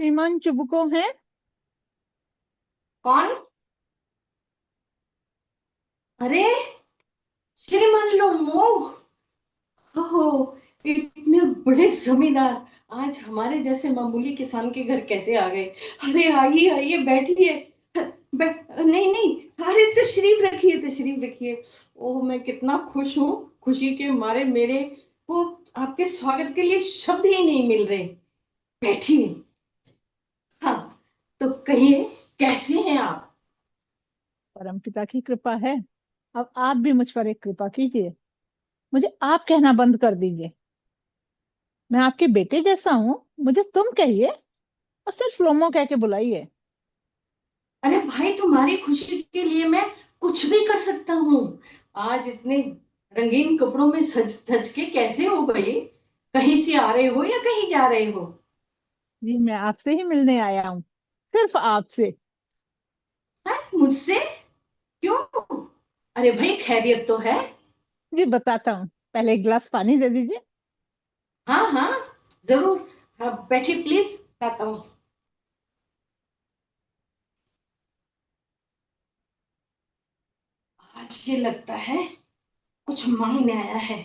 श्रीमान चुबको है। कौन? अरे, श्रीमान लोमो। ओहो, इतने बड़े जमींदार आज हमारे जैसे मामूली किसान के घर कैसे आ गए? अरे आइए आइए, बैठिए। नहीं नहीं, अरे तशरीफ रखिए, तशरीफ रखिए। ओह, मैं कितना खुश हूँ। खुशी के मारे मेरे वो आपके स्वागत के लिए शब्द ही नहीं मिल रहे। बैठिए। हाँ, तो कहिए, कैसे हैं आप? परमपिता की कृपा है। अब आप भी मुझ पर एक कृपा कीजिए। मुझे आप कहना बंद कर दीजिए। मैं आपके बेटे जैसा हूँ। मुझे तुम कहिए और सिर्फ लोमो कह के बुलाइए। अरे भाई, तुम्हारी खुशी के लिए मैं कुछ भी कर सकता हूँ। आज इतने रंगीन कपड़ों में सज धज के कैसे हो भाई? कहीं से आ रहे हो या कहीं जा रहे हो? जी, मैं आपसे ही मिलने आया हूँ। सिर्फ आपसे। हैं, मुझसे? क्यों? अरे भाई, खैरियत तो है? जी बताता हूँ। पहले एक गिलास पानी दे दीजिए। हाँ हाँ, जरूर। हाँ, बैठिए प्लीज, बताता हूँ। आज ये लगता है कुछ मांगने आया है।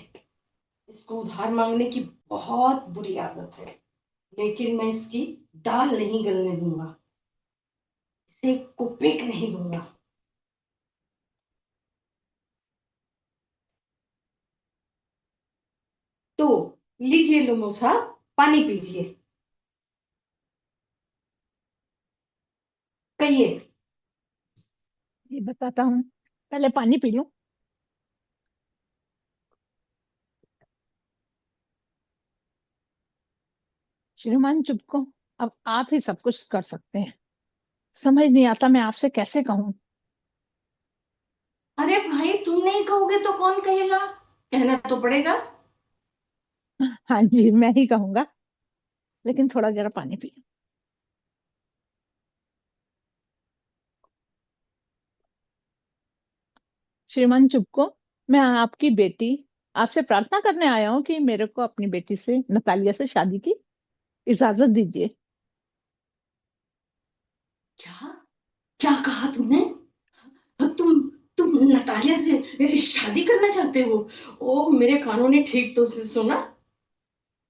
इसको उधार मांगने की बहुत बुरी आदत है, लेकिन मैं इसकी दाल नहीं गलने दूंगा। इसे कुपेक नहीं दूंगा। तो लीजिए लोमो साहब, पानी पीजिए। कहिए। जी बताता हूँ। पहले पानी पी लूं। श्रीमान चुबको, अब आप ही सब कुछ कर सकते हैं। समझ नहीं आता मैं आपसे कैसे कहूँ। अरे भाई, तुम नहीं कहोगे तो कौन कहेगा? कहना तो पड़ेगा। हाँ जी, मैं ही कहूंगा। लेकिन थोड़ा जरा पानी पी। श्रीमान चुबको, मैं आपकी बेटी आपसे प्रार्थना करने आया हूँ कि मेरे को अपनी बेटी से नतालिया से शादी की इजाजत दीजिए। क्या? क्या कहा तुमने? तुम नतालिया से शादी करना चाहते हो? ओ, मेरे कानों ने ठीक तो सुना।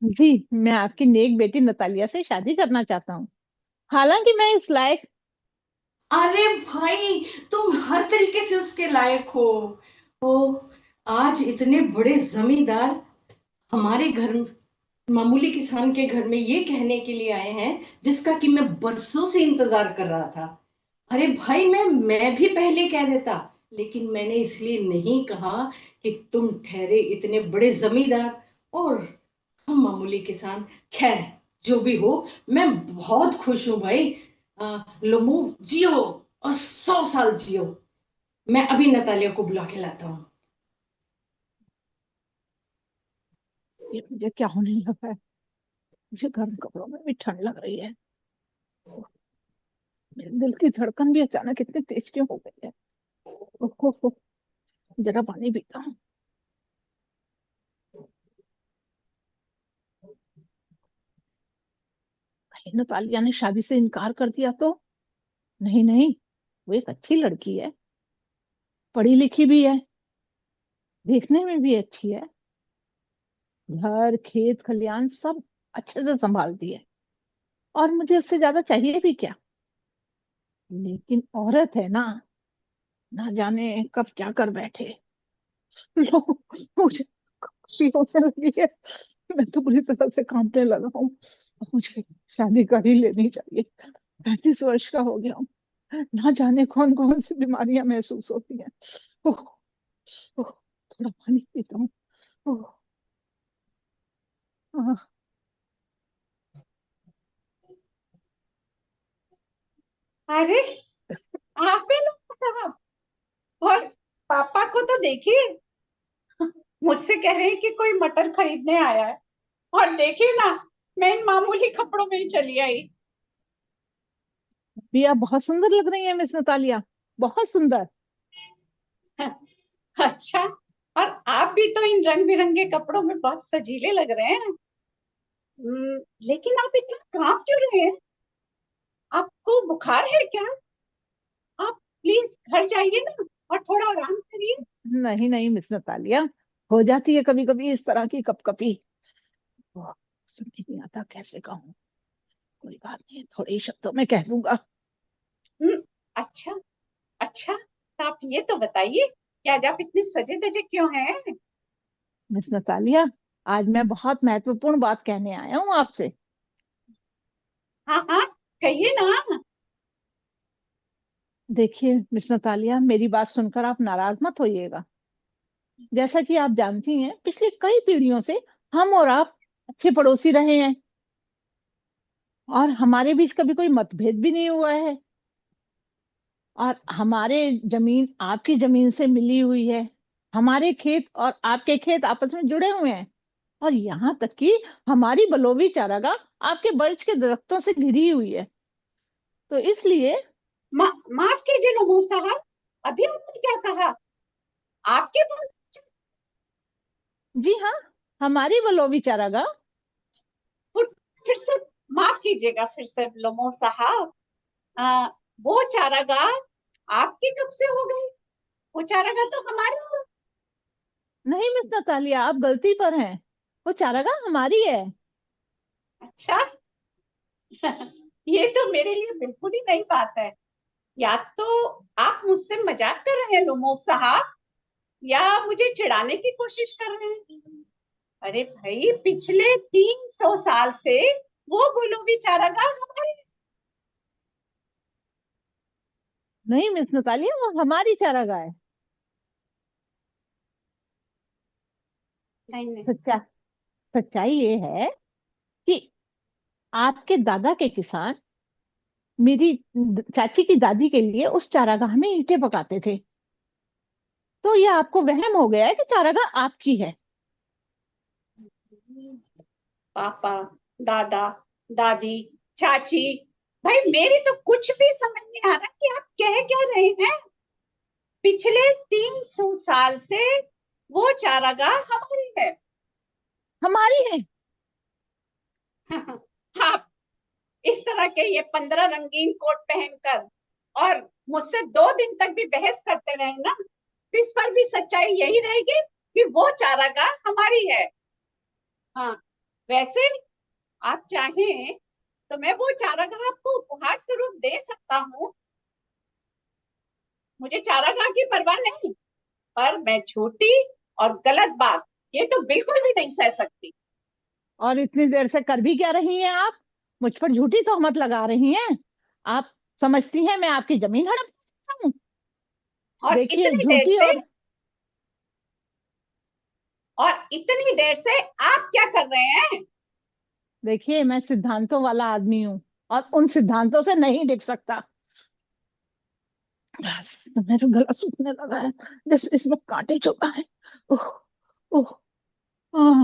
जी, मैं आपकी नेक बेटी नतालिया से शादी करना चाहता हूँ। हालांकि मैं इस लायक। अरे भाई, तुम हर तरीके से उसके लायक हो। ओ, आज इतने बड़े जमींदार हमारे घर, मामूली किसान के घर में ये कहने के लिए आए हैं जिसका कि मैं बरसों से इंतजार कर रहा था। अरे भाई, मैं भी पहले कह देता, लेकिन मैंने इसलिए नहीं कहा कि तुम ठहरे इतने बड़े जमींदार और हम मामूली किसान। खैर, जो भी हो, मैं बहुत खुश हूं भाई। लोमो, जियो और 100 साल जियो। मैं अभी नतालिया को बुला के लाता हूँ। ये मुझे क्या होने लगा है। मुझे गर्म कपड़ों में भी ठंड लग रही है। मेरे दिल की धड़कन भी अचानक इतनी तेज क्यों हो गई है। ओहो, जरा पानी पीता हूँ। कहीं नतालिया ने शादी से इनकार कर दिया तो। नहीं नहीं, वो एक अच्छी लड़की है। पढ़ी लिखी भी है। देखने में भी अच्छी है। घर खेत खलियान सब अच्छे से संभालती है। और मुझे उससे ज्यादा चाहिए भी क्या। लेकिन औरत है ना। ना जाने कब क्या कर बैठे। लो, मुझे खुशी होने लगी है। मैं तो बुरी तरह से कांपने लगा हूँ। अब मुझे शादी कर ही लेनी चाहिए। 35 वर्ष का हो गया हूँ। ना जाने कौन कौन सी बीमारियां महसूस होती हैं। ओह, ओह, थोड़ा पानी पीता हूँ। ओह, आह, अरे, आप ही लोग साहब। और पापा को तो देखिए, मुझसे कह रहे हैं कि कोई मटर खरीदने आया है। और देखिए ना, मैं इन मामूली कपड़ों में ही चली आई। भी आप बहुत सुंदर लग रही है मिस नतालिया। बहुत सुंदर। अच्छा, और आप भी तो इन रंग बिरंगे कपड़ों में बहुत सजीले लग रहे हैं। लेकिन आप इतना कांप क्यों रहे हैं? बुखार है क्या? आप प्लीज घर जाइए ना और थोड़ा आराम करिए। नहीं नहीं मिस नतालिया, हो जाती है कभी कभी इस तरह की कपकपी। ओह, समझ नहीं आता कैसे कहूँ। कोई बात नहीं, थोड़े ही शब्दों में कह दूंगा। हम्म, अच्छा। अच्छा, तो आप ये तो बताइए कि आज आप इतने सजे धजे क्यों हैं? मिस नतालिया, आज मैं बहुत महत्वपूर्ण बात कहने आया हूँ आपसे। हाँ हाँ, कहिए ना। देखिए मिस नतालिया, मेरी बात सुनकर आप नाराज मत होइएगा। जैसा कि आप जानती हैं, पिछले कई पीढ़ियों से हम और आप अच्छे पड़ोसी रहे हैं, और हमारे बीच कभी कोई मतभेद भी नहीं हुआ है। और हमारे जमीन आपकी जमीन से मिली हुई है, हमारे खेत और आपके खेत आपस में जुड़े हुए हैं, और यहाँ तक कि हमारी बलोवी चारागाह आपके बर्च के दरख्तों से घिरी हुई है। तो इसलिए माफ कीजिए नमो साहब, अभी आपने क्या कहा? आपके पास? जी हाँ, हमारी बलोवी चारागाह। फिर से माफ कीजिएगा, फिर से लोमो साहब। आ, वो चारागाह आपकी कब से हो गई? वो चारागाह तो हमारी हो। नहीं मिस नतालिया, आप गलती पर हैं। वो चारागाह हमारी है। अच्छा। ये तो मेरे लिए बिल्कुल ही नई बात है। या तो आप मुझसे मजाक कर रहे हैं लोमो साहब, या मुझे चिढ़ाने की कोशिश कर रहे हैं। अरे भाई, पिछले 300 साल से वो गुलाबी चारागाह हमारे। नहीं मिस नतालिया, वो हमारी चारागाह है। नहीं नहीं। सच्चा सच्चाई ये है कि आपके दादा के किसान मेरी चाची की दादी के लिए उस चारागाह में ईंटें पकाते थे। तो ये आपको वहम हो गया है कि चारागाह आपकी है। पापा, दादा, दादी, चाची, भाई मेरी तो कुछ भी समझ नहीं आ रहा कि आप कह क्या रहे हैं। पिछले 300 साल से वो चारागाह हमारी है। हमारी है। आप इस तरह के ये 15 रंगीन कोट पहनकर और मुझसे 2 दिन तक भी बहस करते रहे ना, तो इस पर भी सच्चाई यही रहेगी कि वो चारागाह हमारी है। हाँ, वैसे आप चाहें तो मैं वो चारागाह आपको उपहार स्वरूप दे सकता हूँ। मुझे चारागाह की परवाह नहीं, पर मैं झूठी और गलत बात ये तो बिल्कुल भी नहीं सह सकती। और इतनी देर से कर भी क्या रही हैं आप? मुझ पर झूठी तोहमत लगा रही हैं। आप समझती हैं मैं आपकी जमीन हड़प रहा हूँ? और देखिए, इतनी देर झूठी से और इतनी देर से आप क्या कर रहे हैं? देखिए, मैं सिद्धांतों वाला आदमी हूँ, और उन सिद्धांतों से नहीं डिग सकता। बस, मेरा गला सूखने लगा है, जैसे इसमें कांटे चुभा है। ओह ओह। आह,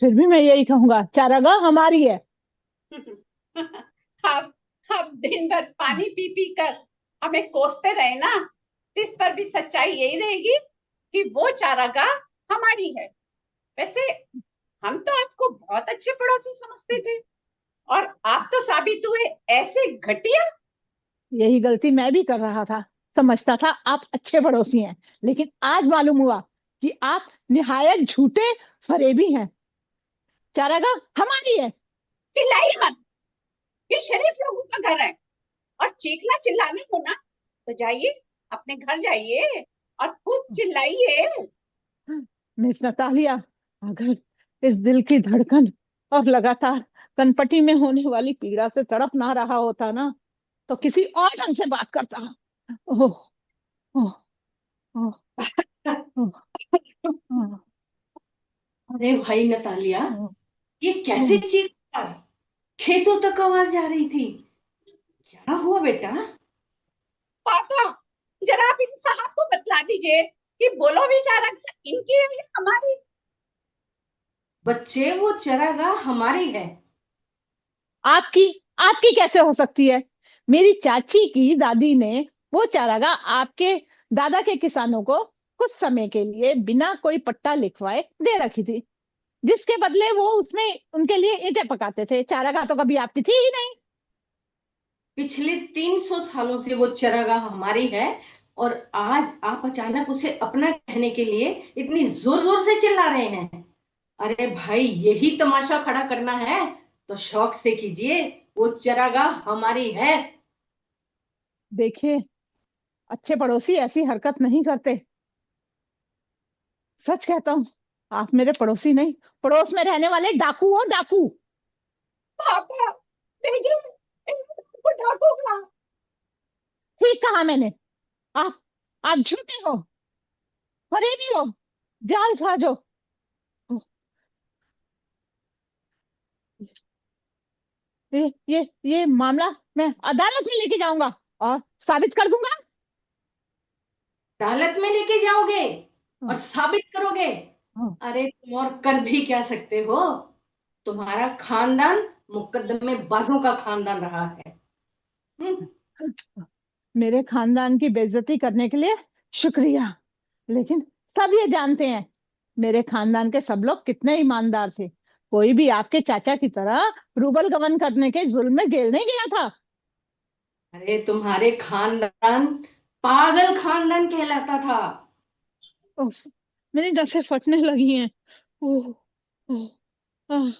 फिर भी मैं यही कहूंगा, चारागाह हमारी है। आप आप दिन भर पानी पी पी कर हमें कोसते रहे ना, तो इस पर भी सच्चाई यही रहेगी कि वो चारागाह हमारी है। वैसे हम तो आपको बहुत अच्छे पड़ोसी समझते थे, और आप तो साबित हुए ऐसे घटिया। यही गलती मैं भी कर रहा था। समझता था आप अच्छे पड़ोसी हैं, लेकिन आज मालूम हुआ कि आप निहायत झूठे फरेबी हैं। चारागाह हमारी है। चिल्लाइए मत, ये शरीफ लोगों का घर है। और चीखना चिल्लाना हो ना, तो जाइए, अपने घर जाइए और खूब चिल्लाइए। मिस नतालिया, अगर इस दिल की धड़कन और लगातार कनपटी में होने वाली पीड़ा से तड़प ना रहा होता ना, तो किसी और ढंग से बात करता। ओह ओह ओह ओह ओह, अरे भाई नतालिया, ओह, ये कैसे ओह। चीख रहा है? खेतों तक आवाज आ रही थी। क्या हुआ बेटा? पापा, जरा आप इन साहब को बतला दीजिए कि बोलो बेचारा, इनकी है या हमारी? बच्चे, वो चरागाह हमारी है। आपकी आपकी कैसे हो सकती है? मेरी चाची की दादी ने वो चारागाह आपके दादा के किसानों को कुछ समय के लिए बिना कोई पट्टा लिखवाए दे रखी थी। जिसके बदले वो उसमें उनके लिए ईंटें पकाते थे। चारागाह तो कभी आपकी थी ही नहीं। पिछले 300 सालों से वो चरागाह हमारी है, और आज आप अचानक उसे अपना कहने के लिए इतनी जोर जोर से चिल्ला रहे हैं। अरे भाई, यही तमाशा खड़ा करना है तो शौक से कीजिए, वो चरागाह हमारी है। देखिए, अच्छे पड़ोसी ऐसी हरकत नहीं करते। सच कहता हूँ, आप मेरे पड़ोसी नहीं, पड़ोस में रहने वाले डाकू हो, डाकू। पापा देखिए, इनको डाकू का। ठीक कहा मैंने। आप झूठे हो, फरेबी हो, जालसाज हो। ये मामला मैं अदालत में लेके जाऊंगा और साबित कर दूंगा। अदालत में लेके जाओगे और हाँ, साबित करोगे? हाँ। अरे तुम और कर भी क्या सकते हो? तुम्हारा खानदान मुकदमेबाजों का खानदान रहा है। हम्म। मेरे खानदान की बेइज्जती करने के लिए शुक्रिया, लेकिन सब ये जानते हैं मेरे खानदान के सब लोग कितने ईमानदार थे। कोई भी आपके चाचा की तरह रूबल गबन करने के जुल्म में जेल नहीं गया था। अरे तुम्हारे खानदान पागल खानदान कहलाता था। उफ, मेरी नसें फटने लगी हैं। ओह, ओह, आह,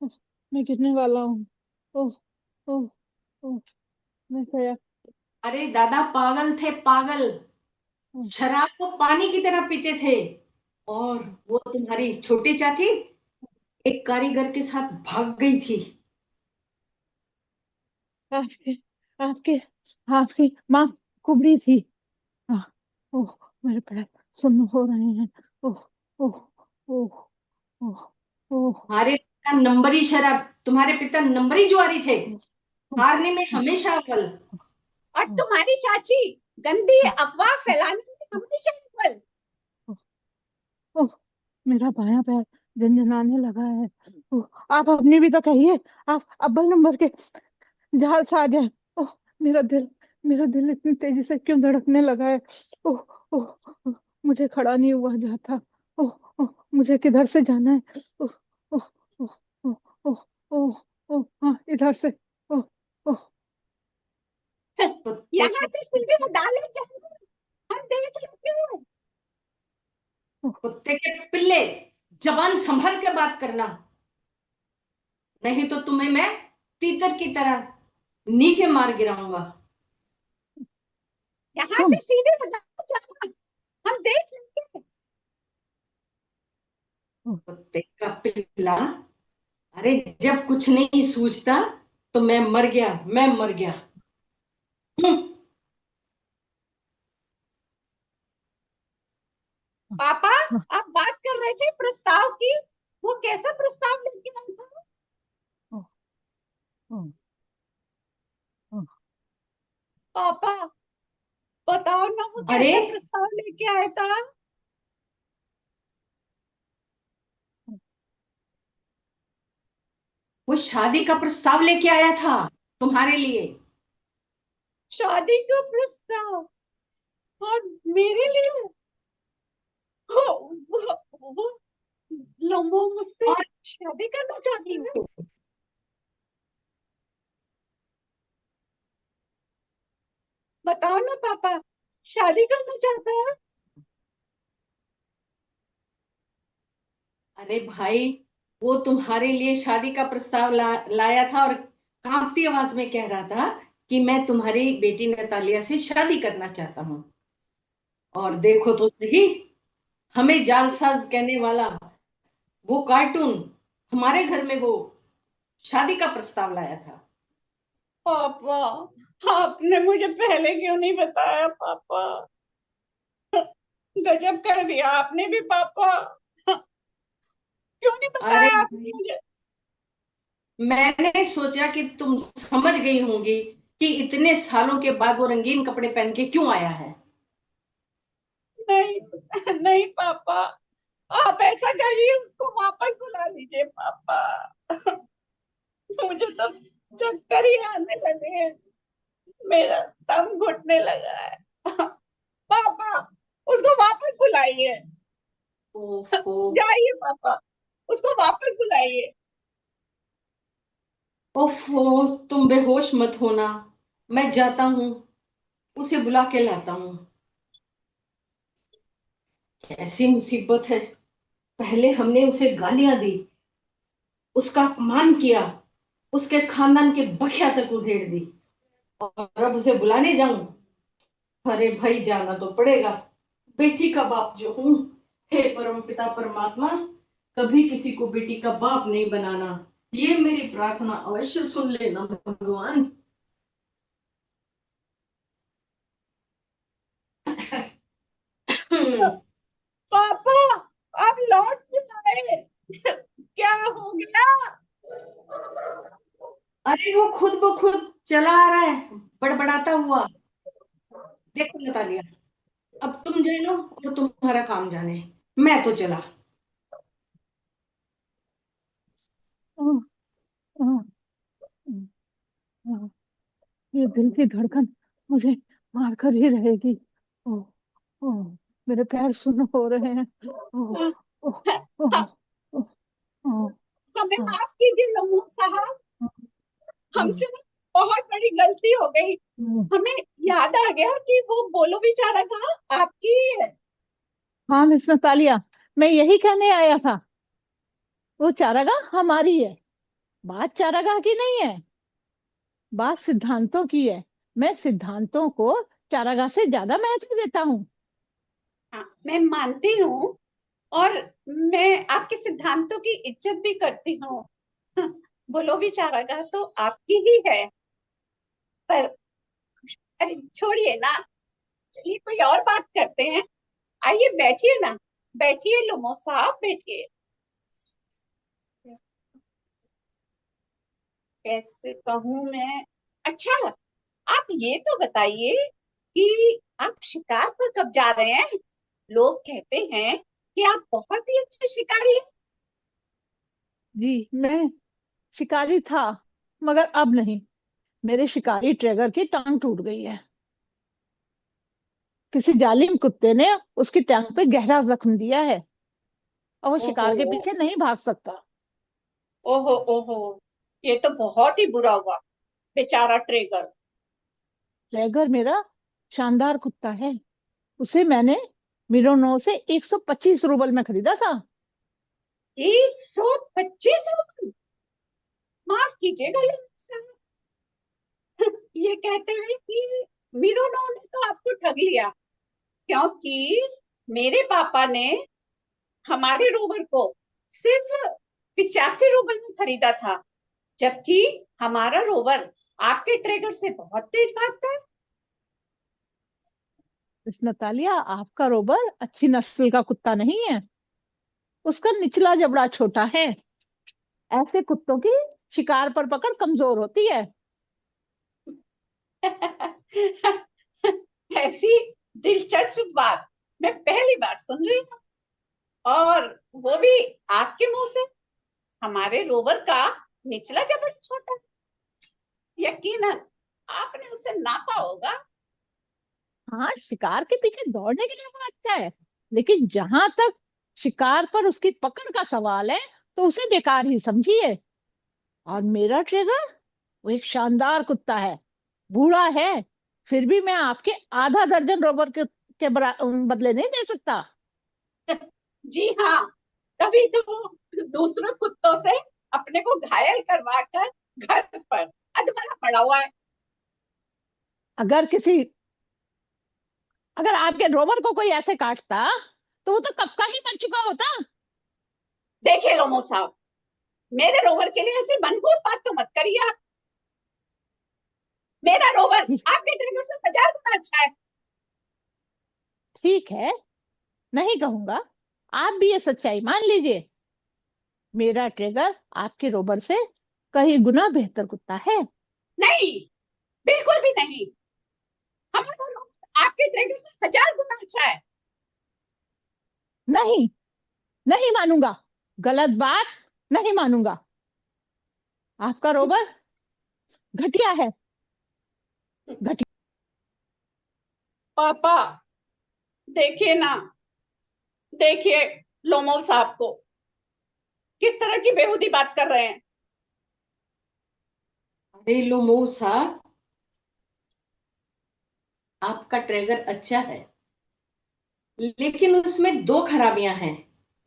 ओह, मैं गिरने वाला हूँ। ओह, ओह, ओह, मैं गया। अरे दादा पागल थे, पागल। ओह, शराब को पानी की तरह पीते थे। और वो तुम्हारी छोटी चाची एक कारीगर के साथ भाग गई थी। आपके आपके आपकी माँ कुबड़ी थी। आह, ओह, मेरे पैर सुन्न हो रहे हैं। ओह, ओह, ओह, ओह, ओह, तुम्हारे पिता नंबरी जुआरी थे, ओह, हारने में ओह, हमेशा अव्वल। और ओह, तुम्हारी चाची गंदी ओह, अफवाह फैलाने में हमेशा अव्वल। ओह, ओह, मेरा बायां पैर झंझनाने लगा है। ओह, आप अपनी भी तो कहिए। आप अव्वल नंबर के जहाज से आ गए। ओह, मेरा दिल मेरा दिल इतनी तेजी से क्यों धड़कने लगा है। ओह, ओह, ओह, मुझे खड़ा नहीं हुआ जाता। ओह, ओह, मुझे किधर से जाना है। ओह, ओह, ओह, ओह, ओह, ओह, ओह, हाँ, इधर से। ओह, ओह, कुत्ते यहाँ के से सीधे अदालत जाओ, हम देख लेते हैं। ओह, कुत्ते के पिल्ले, जबान संभल के बात करना, नहीं तो तुम्हें मैं तीतर की तरह नीचे मार गिराऊंगा। यहाँ तुम से सीधे अदालत जाओ, हम देख लेते हैं। ओह, कुत्ते का पिल्ला। अरे जब कुछ नहीं सूझता तो मैं मर गया, मैं मर गया। हम्म। पापा, ओह, आप बात कर रहे थे प्रस्ताव की, वो कैसा प्रस्ताव लेके आया था? ओह, ओह, ओह, पापा बताओ ना, वो अरे कैसा प्रस्ताव लेके आया था? वो शादी का प्रस्ताव लेके आया था तुम्हारे लिए। शादी का प्रस्ताव? और मेरे लिए? वो लम्बो मुझसे और शादी करना चाहती है? बताओ ना पापा, शादी करना चाहता है? अरे भाई, वो तुम्हारे लिए शादी का प्रस्ताव लाया था, और कांपती आवाज में कह रहा था कि मैं तुम्हारी बेटी नतालिया से शादी करना चाहता हूँ। और देखो तो सही, हमें जालसाज कहने वाला वो कार्टून हमारे घर में वो शादी का प्रस्ताव लाया था। पापा आपने मुझे पहले क्यों नहीं बताया पापा? गजब कर दिया आपने भी पापा। क्यों नहीं अरे बताया आपने भाई, मुझे? मैंने सोचा कि तुम समझ गई होंगी कि इतने सालों के बाद वो रंगीन कपड़े पहन के क्यों आया है। नहीं नहीं पापा, आप ऐसा करिए, उसको वापस बुला लीजिए पापा। मुझे तो चक्कर ही आने लगे हैं, मेरा दम घुटने लगा है। पापा उसको वापस बुलाइए। ओफो। जाइए पापा, उसको वापस बुलाइए। ओफो, तुम बेहोश मत होना, मैं जाता हूँ, उसे बुला के लाता हूँ। कैसी मुसीबत है, पहले हमने उसे गालियां दी, उसका अपमान किया, उसके खानदान के बखिया तक उधेड़ दी, और अब उसे बुलाने जाऊं? अरे भाई, जाना तो पड़ेगा, बेटी का बाप जो हूं। हे परम पिता परमात्मा, कभी किसी को बेटी का बाप नहीं बनाना, ये मेरी प्रार्थना अवश्य सुन लेना भगवान। पापा, आप लौट क्यों आए? क्या हो गया? अरे वो खुद ब खुद चला आ रहा है, बड़बड़ाता हुआ। देखो नतालिया, अब तुम जानो और तुम्हारा काम जाने, मैं तो चला। आह, आह, आह, ये दिल की धड़कन मुझे मार कर ही रहेगी। ओह, ओह, मेरे पैर सुन्न हो रहे हैं। ओह, ओह, ओह, ओह, ओह, हमें ओह, माफ कीजिए लम्बू साहब, ओह, हमसे ना बहुत बड़ी गलती हो गई। ओह। हमें याद आ गया कि वो बोलो बेचारा कहा आपकी ही है। हाँ मिस नतालिया, मैं यही कहने आया था। वो चारागाह हमारी है, बात चारागाह की नहीं है, बात सिद्धांतों की है। मैं सिद्धांतों को चारागाह से ज्यादा महत्व देता हूँ। हाँ, मैं मानती हूँ, और मैं आपके सिद्धांतों की इज्जत भी करती हूँ। बोलो बेचारा तो आपकी ही है, पर अरे छोड़िए ना, चलिए कोई और बात करते हैं। आइए बैठिए ना, बैठिए लोमो साहब, बैठिए। कैसे कहूँ मैं? अच्छा, आप ये तो बताइए कि आप शिकार पर कब जा रहे हैं? लोग कहते हैं कि आप बहुत ही अच्छे शिकारी हैं। जी, मैं शिकारी था, मगर अब नहीं। मेरे शिकारी ट्रैगर की टांग टूट गई है। किसी जालिम कुत्ते ने उसकी टांग पे गहरा जख्म दिया है, और वो ओहो, शिकार के पीछे नहीं भाग सकता। ओहो, ओहो, ये तो बहुत ही बुरा हुआ, बेचारा ट्रेगर। ट्रैगर मेरा शानदार कुत्ता है। उसे मैंने मिरोनो से 125 रूबल में खरीदा था। 125 रुपये? माफ कीजिएगा लेकिन साहब, ये कहते हुए कि मीरोनो ने तो आपको ठग लिया, क्योंकि मेरे पापा ने हमारे रोवर को सिर्फ 85 रुपए में खरीदा था, जबकि हमारा रोवर आपके ट्रैगर से बहुत तेज भागता है। इस नतालिया, आपका रोबर अच्छी नस्ल का कुत्ता नहीं है। उसका निचला जबड़ा छोटा है। ऐसे कुत्तों की शिकार पर पकड़ कमजोर होती है। ऐसी दिलचस्प बात मैं पहली बार सुन रही हूँ, और वो भी आपके मुंह से। हमारे रोवर का निचला जबड़ा छोटा है? यकीनन आपने उसे नापा होगा। हाँ, शिकार के पीछे दौड़ने के लिए वो अच्छा है, लेकिन जहां तक शिकार पर उसकी पकड़ का सवाल है, तो उसे बेकार ही समझिए। और मेरा ट्रिगर, वो एक शानदार कुत्ता है, बूढ़ा है, फिर भी मैं आपके आधा दर्जन रोबर के बदले नहीं दे सकता। जी हाँ, तभी तो दूसरों कुत्तों से अपने को घायल करवा कर घर पर अधमरा पड़ा हुआ है। अगर किसी अगर आपके रोबर को कोई ऐसे काटता, तो वो तो कब का ही मर चुका होता। देखिए लोमो साहब, मेरे रोवर के लिए ऐसी मनहूस बात तो मत करिए आप। मेरा रोवर आपके ड्राइवर से 1000 गुना अच्छा है। ठीक है, नहीं कहूंगा, आप भी ये सच्चाई मान लीजिए। मेरा ट्रिगर आपके रोबर से कई गुना बेहतर कुत्ता है। नहीं, बिल्कुल भी नहीं। हमारा रोवर आपके ड्राइवर से 1000 गुना अच्छा है। नहीं, नहीं मानूंगा, गलत बात, नहीं मानूंगा। आपका रोबर घटिया है, घटिया। पापा, देखिए ना, देखिए, लोमो साहब को। किस तरह की बेहूदी बात कर रहे हैं? अरे लोमो साहब, आपका ट्रैगर अच्छा है, लेकिन उसमें दो खराबियां हैं।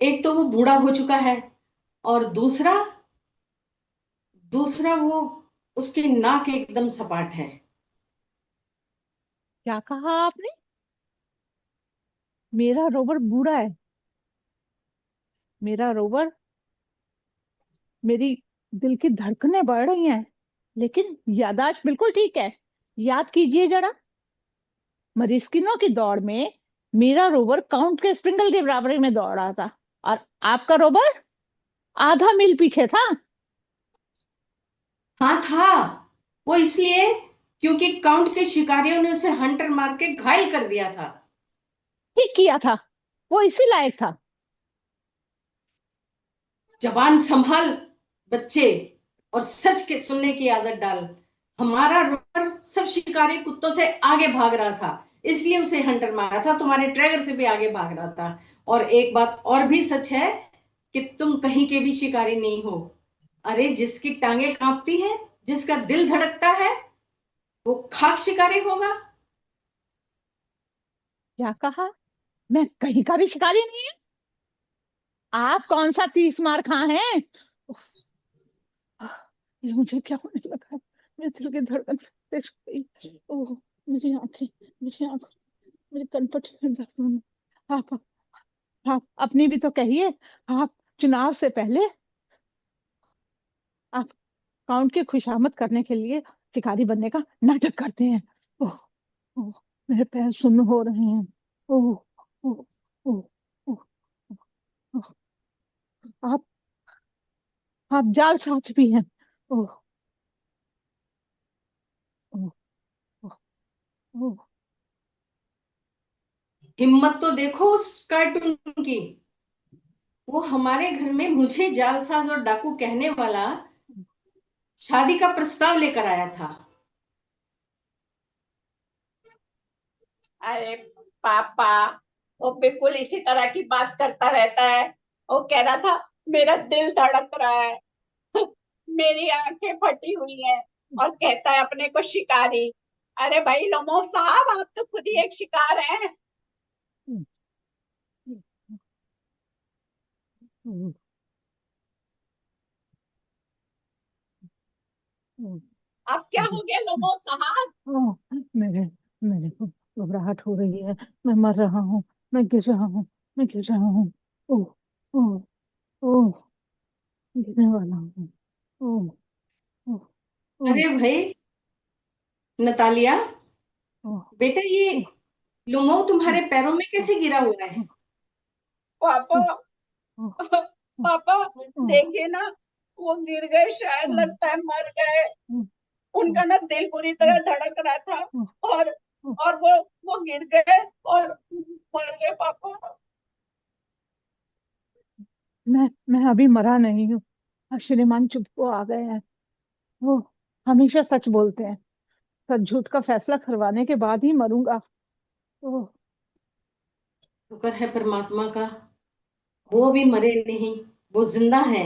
एक तो वो बूढ़ा हो चुका है, और दूसरा दूसरा वो उसकी नाक एकदम सपाट है। क्या कहा आपने? मेरा रोवर बूढ़ा है? मेरा रोवर, मेरी दिल की धड़कनें बढ़ रही हैं, लेकिन याददाश्त बिल्कुल ठीक है। याद कीजिए जरा, मरीस्किनो की दौड़ में मेरा रोवर काउंट के स्प्रिंगल के बराबरी में दौड़ रहा था, और आपका रोवर आधा मील पीछे था। हाँ था। वो इसलिए क्योंकि काउंट के शिकारियों ने उसे हंटर मार के घायल कर दिया था। ठीक किया था, वो इसी लायक था। जबान संभाल बच्चे, और सच के सुनने की आदत डाल। हमारा रोवर सब शिकारी कुत्तों से आगे भाग रहा था, इसलिए उसे हंटर मारा था। तुम्हारे ट्रैगर से भी आगे भाग रहा था। और एक बात और भी सच है कि तुम कहीं के भी शिकारी नहीं हो। अरे जिसकी टांगे कांपती हैं, जिसका दिल धड़कता है, वो खाक शिकारी होगा। क्या कहा? मैं कहीं का भी शिकारी नहीं? आप कौन सा 30 मार खा हैं? उफ, ये मुझे क्या होने लगा है? मेरे दिल की धड़कन तेज हो गई। ओह, मेरी आंखें, मेरी आंख, मेरे कनपट में दर्द होने। आप अपनी भी तो कहिए। आप चुनाव से पहले आप काउंट की खुशामद करने के लिए शिकारी बनने का नाटक करते हैं। ओह, ओह, मेरे पैर सुन्न हो रहे हैं। ओह, ओह, ओह, ओह, ओह, आप आप जालसाज भी हैं। ओह, ओह, ओह, ओह, हिम्मत तो देखो उस कार्टून की। वो हमारे घर में मुझे जालसाज और डाकू कहने वाला शादी का प्रस्ताव लेकर आया था। अरे पापा, वो बिल्कुल इसी तरह की बात करता रहता है। वो कह रहा था मेरा दिल धड़क रहा है, मेरी आंखें फटी हुई हैं, और कहता है अपने को शिकारी। अरे भाई लोमो साहब, आप तो खुद ही एक शिकार हैं। ओह, ओह, ओह, अब क्या हो गया लोमो साहब? ओह, मेरे मेरे को घबराहट हो रही है। मैं मर रहा हूँ, मैं गिर रहा हूँ, मैं गिर रहा हूँ। ओह, ओह, ओह, गिरने वाला हूँ। ओह, ओह, ओह, अरे भाई नतालिया, ओह, बेटा ये ओह, लुमो ओह, तुम्हारे पैरों में ओह, कैसे गिरा हुआ है? ओह, पापा, ओह, ओह, ओह, पापा ओह, देखिए ना, वो गिर गए, शायद ओह, लगता है मर गए। ओह, उनका ना दिल पूरी तरह धड़क रहा था, ओह, और ओह। और वो गिर गए और मर गए पापा। मैं अभी मरा नहीं हूँ। अब श्रीमान चुप को आ गए हैं। वो हमेशा सच बोलते हैं। सच झूठ का फैसला करवाने के बाद ही मरूंगा। ओह, शुक्र है परमात्मा का, वो भी मरे नहीं, वो जिंदा है।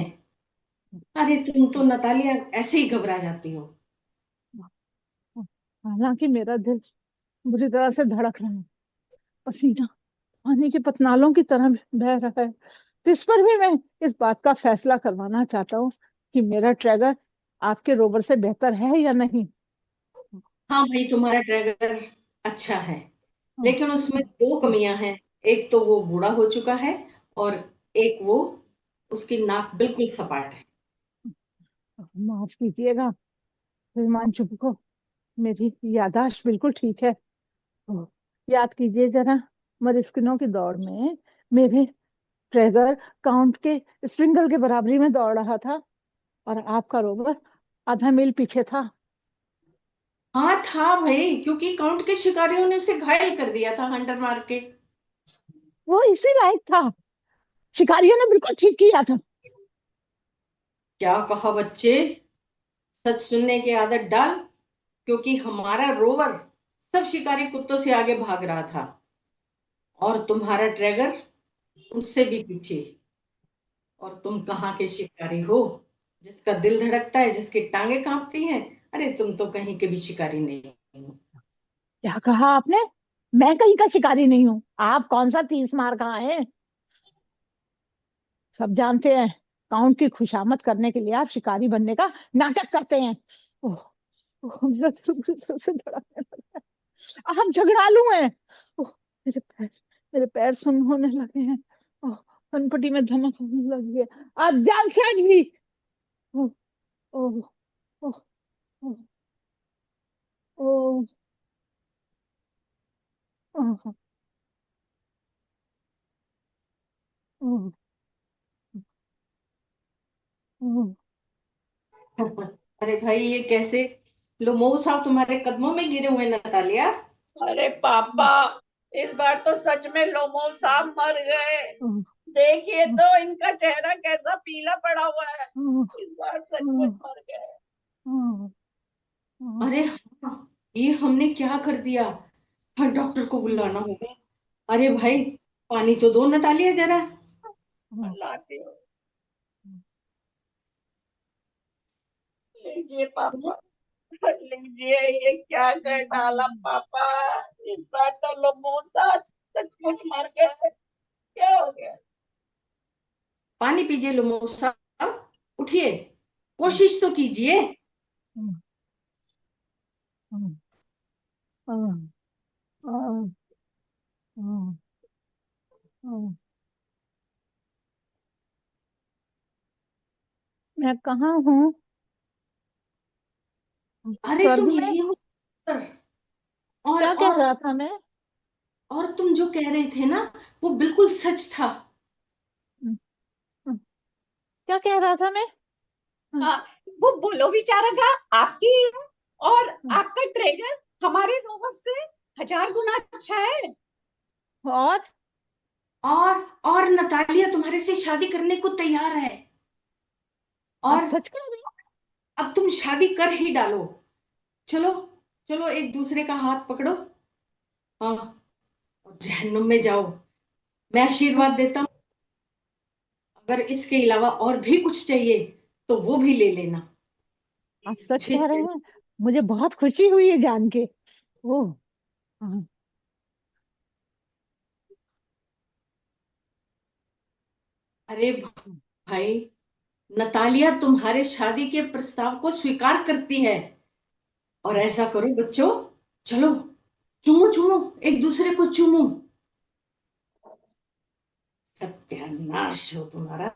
अरे तुम तो नतालिया ऐसे ही घबरा जाती हो। हालांकि मेरा दिल बुरी तरह से धड़क रहा है। पसीना पानी के पतनालों की तरह बह रहा है। तो इस पर भी मैं इस बात का फैसला करवाना चाहता हूँ कि मेरा ट्रैगर आपके रोवर से बेहतर है या नहीं। हाँ भाई, तुम्हारा ड्रैगर अच्छा है, ओह, लेकिन उसमें दो कमियां हैं। एक तो वो बूढ़ा हो चुका है, और एक वो उसकी नाक बिल्कुल सपाट है। माफ कीजिएगा श्रीमान चुप को, मेरी याददाश्त बिल्कुल ठीक है। ओह, याद कीजिए जरा, मरिस्किनो की दौड़ में मेरे ट्रैगर काउंट के स्प्रिंगल के बराबरी में दौड़ रहा था, और आपका रोवर आधा मील पीछे था। हाँ था भाई, क्योंकि काउंट के शिकारियों ने उसे घायल कर दिया था हंटर मार के। वो इसी लायक था। शिकारियों ने बिल्कुल ठीक किया था। क्या कहा बच्चे? सच सुनने की आदत डाल, क्योंकि हमारा रोवर सब शिकारी कुत्तों से आगे भाग रहा था, और तुम्हारा ट्रैगर उनसे भी पीछे। और तुम कहाँ के शिकारी हो, जिसका दिल धड़कता है, जिसकी टांगे कांपती हैं। अरे तुम तो कहीं के भी शिकारी नहीं हो। क्या कहा आपने? मैं कहीं का शिकारी नहीं हूँ। आप कौन सा 30 मार कहाँ है? सब जानते हैं, काउंट की खुशामद करने के लिए आप शिकारी बनने का नाटक करते हैं। ओह, ओह, मेरा तो से धड़कने लगा है। आप झगड़ालू हैं। ओह, मेरे पैर सुन्न होने लगे हैं। ओह, कनपटी में धमक होने लगी है। आज जान से आज भी। ओह, ओह, ओह, ओह, ओह, ओह, ओह, ओह, अरे भाई ये कैसे? लोमो साहब तुम्हारे कदमों में गिरे हुए, नतालिया। अरे पापा, इस बार तो सच में लोमो साहब मर गए। ओह, देखिए ओह, तो इनका चेहरा कैसा पीला पड़ा हुआ है। ओह, इस बार सचमुच ओह, मर गए। ओह, ओह, अरे हाँ, ये हमने क्या कर दिया? हाँ, डॉक्टर को बुलाना होगा। अरे भाई, पानी तो दो नतालिया जरा। ओह, लाती हूँ। लीजिए पापा, लीजिए। ये क्या कर डाला पापा। इस बार तो लोमोसा सचमुच मर गए। क्या हो गया? पानी पीजिए लोमो साहब, उठिए, कोशिश तो कीजिए। मैं कहाँ हूँ? अरे स्वर्ग तुम में? यही हो सर। और क्या कह और रहा था मैं? और तुम जो कह रहे थे ना, वो बिल्कुल सच था। क्या कह रहा था मैं? हाँ, वो बोलो बेचारा आपकी है। और आपका ट्रेगर हमारे रोवर से 1000 गुना अच्छा है। और और नतालिया तुम्हारे से शादी करने को तैयार है। आप और सच कह रहे हैं? अब तुम शादी कर ही डालो। चलो, चलो एक दूसरे का हाथ पकड़ो। हाँ, और जहन्नुम में जाओ। मैं आशीर्वाद देता हूँ। अगर इसके अलावा और भी कुछ चाहिए तो वो भी ले लेना। आप सच मुझे कह रहे हैं? मुझे बहुत खुशी हुई है जान के। ओह, हाँ, अरे भाई, नतालिया तुम्हारे शादी के प्रस्ताव को स्वीकार करती है। और ऐसा करो बच्चों, चलो चूमो चूमो, एक दूसरे को चूमो। सत्यानाश हो तुम्हारा।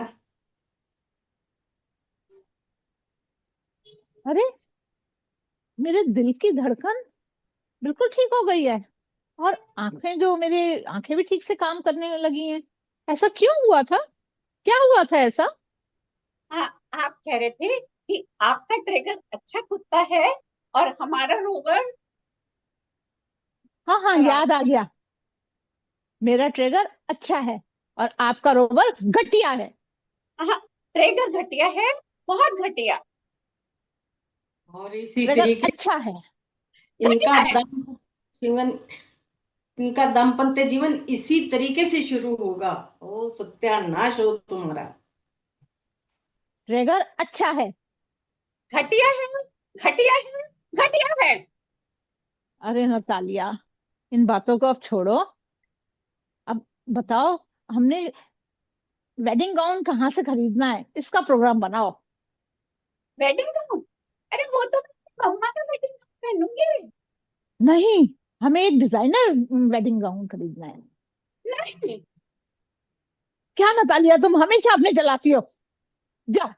अरे, मेरे दिल की धड़कन बिल्कुल ठीक हो गई है। और आंखें, जो मेरे आंखें भी ठीक से काम करने लगी हैं। ऐसा क्यों हुआ था? क्या हुआ था ऐसा? हाँ, आप कह रहे थे कि आपका ट्रेगर अच्छा कुत्ता है और हमारा रोवर हाँ हाँ, खराब। याद आ गया। मेरा ट्रेगर अच्छा है और आपका रोवर घटिया है। हाँ, ट्रेगर घटिया है, बहुत घटिया। और इसी ट्रेगर तरीके अच्छा है। इनका घटिया है। जीवन इनका दाम्पत्य जीवन इसी तरीके से शुरू होगा। ओ सत्यानाश हो तुम्हारा। ट्रेगर अच्छा है। घटिया है। घटिया है। घटिया है। अरे नतालिया, इन बातों को अब छोड़ो। अब बताओ, हमने वेडिंग गाउन कहाँ से खरीदना है, इसका प्रोग्राम बनाओ। Wedding gown? अरे वो तो मैं मम्मा का वेडिंग गाउन पहनूंगी। नहीं, हमें एक डिजाइनर वेडिंग गाउन खरीदना है। नहीं। क्या नतालिया, तुम हमेशा अपने चलाती हो। जाओ,